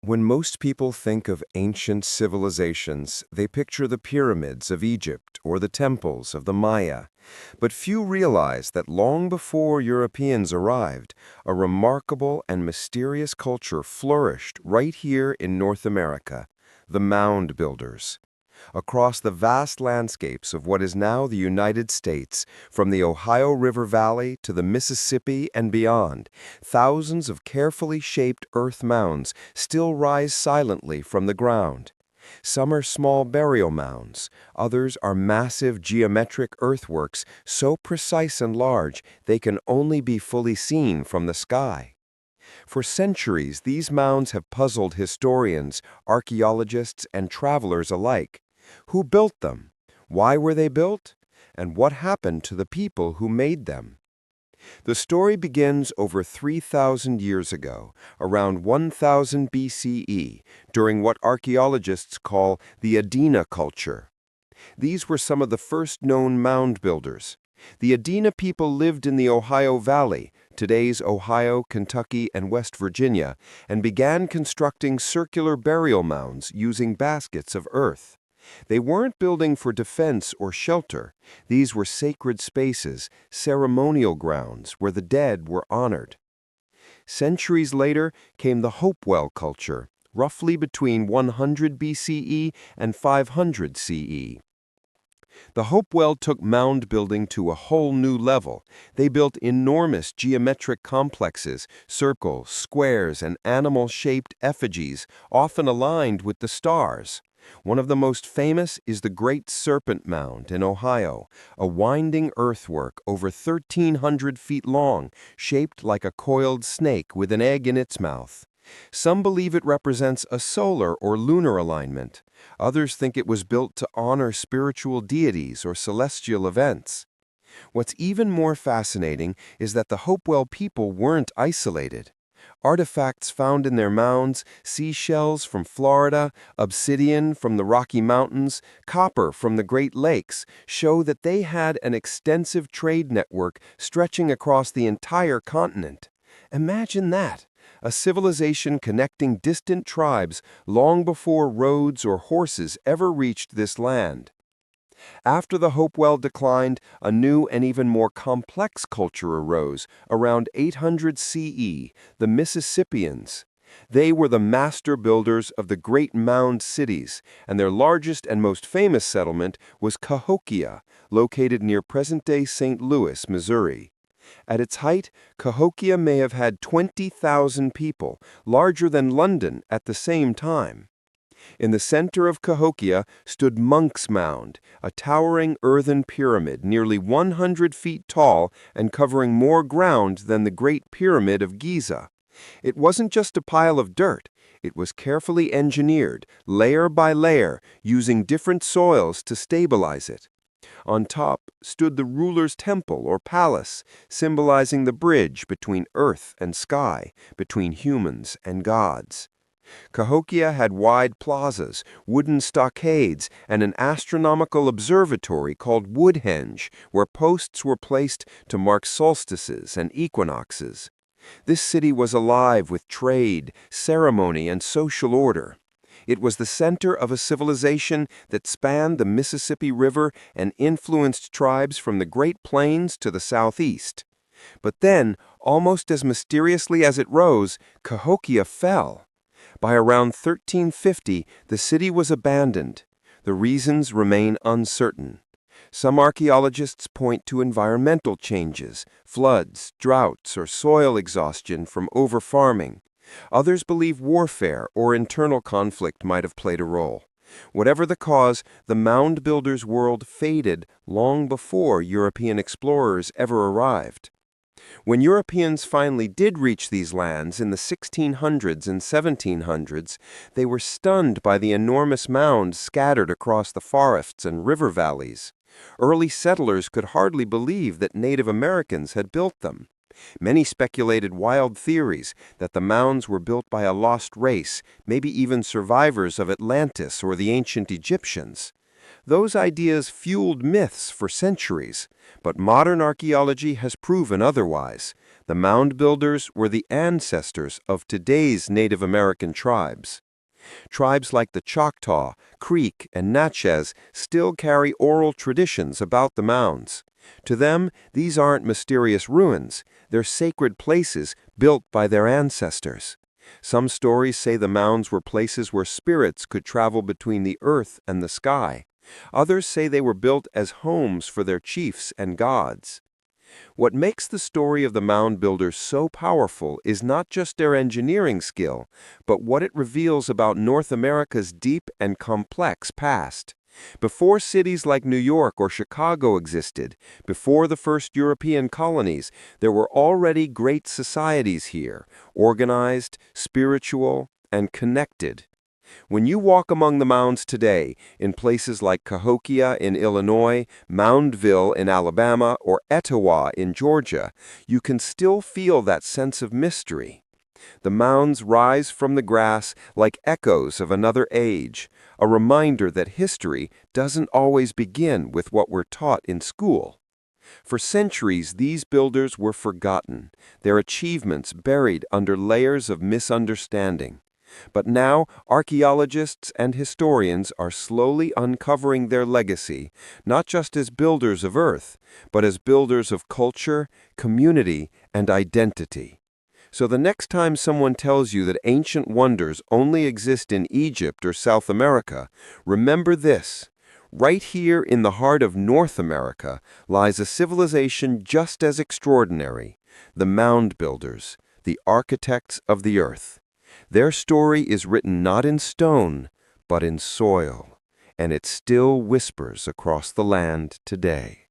When most people think of ancient civilizations, they picture the pyramids of Egypt or the temples of the Maya. But few realize that long before Europeans arrived, a remarkable and mysterious culture flourished right here in North America, the Mound Builders. Across the vast landscapes of what is now the United States, from the Ohio River Valley to the Mississippi and beyond, thousands of carefully shaped earth mounds still rise silently from the ground. Some are small burial mounds, others are massive geometric earthworks so precise and large they can only be fully seen from the sky. For centuries, these mounds have puzzled historians, archaeologists, and travelers alike. Who built them? Why were they built? And what happened to the people who made them? The story begins over 3,000 years ago, around 1000 BCE, during what archaeologists call the Adena Culture. These were some of the first known mound builders. The Adena people lived in the Ohio Valley, today's Ohio, Kentucky, and West Virginia, and began constructing circular burial mounds using baskets of earth. They weren't building for defense or shelter. These were sacred spaces, ceremonial grounds where the dead were honored. Centuries later came the Hopewell Culture, roughly between 100 BCE and 500 CE. The Hopewell took mound building to a whole new level. They built enormous geometric complexes, circles, squares, and animal-shaped effigies, often aligned with the stars. One of the most famous is the Great Serpent Mound in Ohio, a winding earthwork over 1,300 feet long, shaped like a coiled snake with an egg in its mouth. Some believe it represents a solar or lunar alignment. Others think it was built to honor spiritual deities or celestial events. What's even more fascinating is that the Hopewell people weren't isolated. Artifacts found in their mounds, seashells from Florida, obsidian from the Rocky Mountains, copper from the Great Lakes, show that they had an extensive trade network stretching across the entire continent. Imagine that! A civilization connecting distant tribes long before roads or horses ever reached this land. After the Hopewell declined, a new and even more complex culture arose around 800 CE, the Mississippians. They were the master builders of the great mound cities, and their largest and most famous settlement was Cahokia, located near present-day St. Louis, Missouri. At its height, Cahokia may have had 20,000 people, larger than London at the same time. In the center of Cahokia stood Monk's Mound, a towering earthen pyramid nearly 100 feet tall and covering more ground than the Great Pyramid of Giza. It wasn't just a pile of dirt. It was carefully engineered, layer by layer, using different soils to stabilize it. On top stood the ruler's temple or palace, symbolizing the bridge between earth and sky, between humans and gods. Cahokia had wide plazas, wooden stockades, and an astronomical observatory called Woodhenge, where posts were placed to mark solstices and equinoxes. This city was alive with trade, ceremony, and social order. It was the center of a civilization that spanned the Mississippi River and influenced tribes from the Great Plains to the southeast. But then, almost as mysteriously as it rose, Cahokia fell. By around 1350, the city was abandoned. The reasons remain uncertain. Some archaeologists point to environmental changes, floods, droughts, or soil exhaustion from over-farming. Others believe warfare or internal conflict might have played a role. Whatever the cause, the mound builders' world faded long before European explorers ever arrived. When Europeans finally did reach these lands in the 1600s and 1700s, they were stunned by the enormous mounds scattered across the forests and river valleys. Early settlers could hardly believe that Native Americans had built them. Many speculated wild theories that the mounds were built by a lost race, maybe even survivors of Atlantis or the ancient Egyptians. Those ideas fueled myths for centuries, but modern archaeology has proven otherwise. The mound builders were the ancestors of today's Native American tribes. Tribes like the Choctaw, Creek, and Natchez still carry oral traditions about the mounds. To them, these aren't mysterious ruins, they're sacred places built by their ancestors. Some stories say the mounds were places where spirits could travel between the earth and the sky. Others say they were built as homes for their chiefs and gods. What makes the story of the mound builders so powerful is not just their engineering skill, but what it reveals about North America's deep and complex past. Before cities like New York or Chicago existed, before the first European colonies, there were already great societies here, organized, spiritual, and connected. When you walk among the mounds today, in places like Cahokia in Illinois, Moundville in Alabama, or Etowah in Georgia, you can still feel that sense of mystery. The mounds rise from the grass like echoes of another age, a reminder that history doesn't always begin with what we're taught in school. For centuries, these builders were forgotten, their achievements buried under layers of misunderstanding. But now, archaeologists and historians are slowly uncovering their legacy, not just as builders of Earth, but as builders of culture, community, and identity. So the next time someone tells you that ancient wonders only exist in Egypt or South America, remember this. Right here in the heart of North America lies a civilization just as extraordinary, the mound builders, the architects of the earth. Their story is written not in stone, but in soil, and it still whispers across the land today.